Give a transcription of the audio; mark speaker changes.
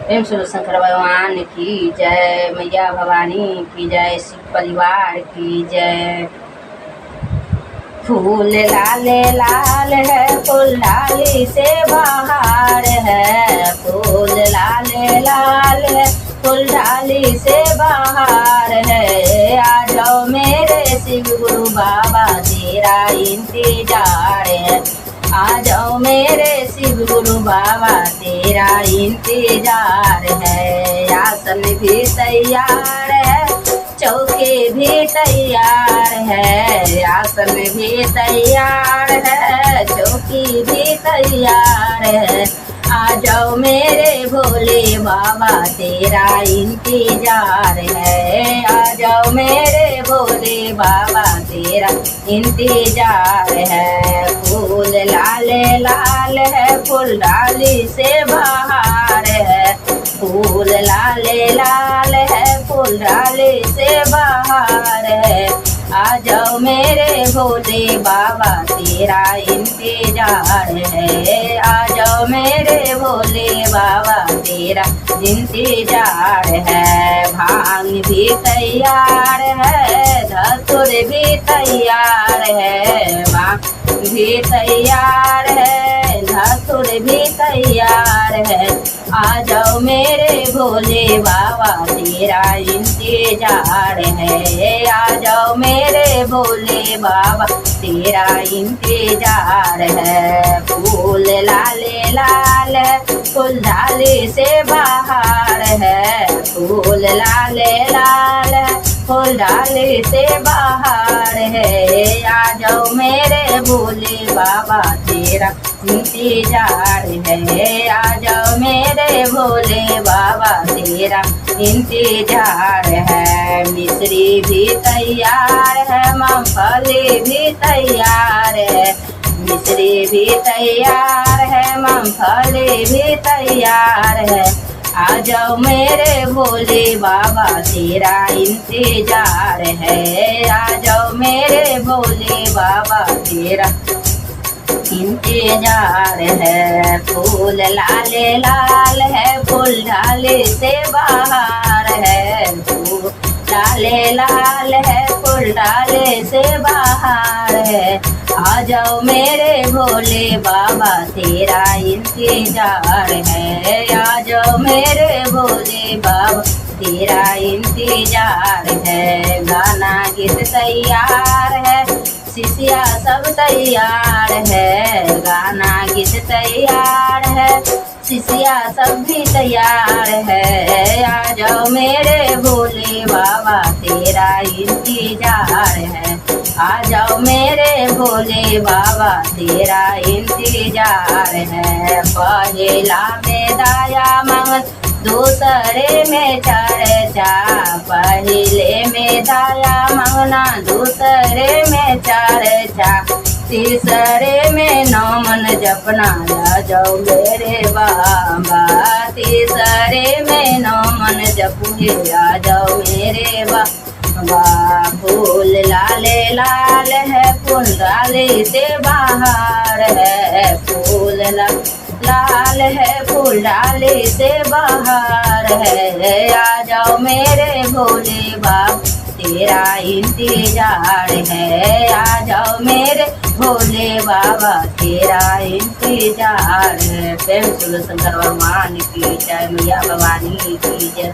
Speaker 1: प्रेम सुनो शंकर भगवान की जय, मैया भवानी की जय, शिव परिवार की जय। फूल लाल लाल है, फूल डाली से बाहर है। फूल लाल लाल है, फूल डाली से बाहर है। आ जाओ मेरे शिव गुरु बाबा, तेरा इंतजार है। आ जाओ मेरे शिव गुरु बाबा, तेरा इंतजार है। आसन भी तैयार है, चौके भी तैयार है। आसन भी तैयार है, चौकी भी तैयार है। आ जाओ मेरे भोले बाबा, तेरा इंतजार है। आ जाओ मेरे भोले बाबा, तेरा इंतजार है। फूल लाल लाल है, फूल डाली से बाहर है। फूल लाल लाल है, फूल डाली से बाहर है। आ जाओ मेरे भोले बाबा, तेरा इंतजार है। आ जाओ मेरे भोले बाबा, तेरा इंतजार है। भांग भी तैयार है, धतूर भी तैयार है। भांग भी तैयार है, धतूर भी तैयार है। आ जाओ मेरे भोले बाबा, तेरा इंतजार है। आ जाओ मेरे भोले बाबा, तेरा इंतजार है। फूल लाल लाल है, फूल डाली से बाहर है। फूल लाल लाल है, फूल डाली से बाहर है। आ जाओ मेरे भोले बाबा, तेरा इंतजार है। आ जाओ मेरे भोले बाबा, तेरा इंतजार है। मिश्री भी तैयार है, मूंगफली भी तैयार है। मिश्री भी तैयार है, मूंगफली भी तैयार है। आ जाओ मेरे भोले बाबा, तेरा इंतजार है। आ जाओ मेरे भोले बाबा, तेरा इंतजार है। फूल लाल लाल है, फूल डाले से बाहर है। फूल लाल लाल है, फूल डाले से बाहर है। आ जाओ मेरे भोले बाबा, तेरा इंतजार है। आ जाओ मेरे भोले बाबा, तेरा इंतजार है। गाना गीत तैयार है, शिष्या सब तैयार है। गाना गीत तैयार है, शिष्या सब भी तैयार है। आ जाओ मेरे भोले बाबा, तेरा इंतजार है। आ जाओ मेरे भोले बाबा, तेरा इंतजार है। पहला में दाया मंगल, दूसरे में चर्चा। पहले में दाया मंगना, दूसरे में चर्चा। तीसरे में नामन जपना, आ जाओ मेरे बाबा। तीसरे में नामन जपूंगे, आ जाओ मेरे बाबा। फूल लाल लाल है, फूल डाली से बाहर है। फूल लाल है, फूल डाली से बाहर है। आ जाओ मेरे भोले बाबा, तेरा इंतजार है। आ जाओ मेरे भोले बाबा, तेरा इंतजार है। प्रेम सुनो शंकर भगवान की जय, मैया भवानी की जय।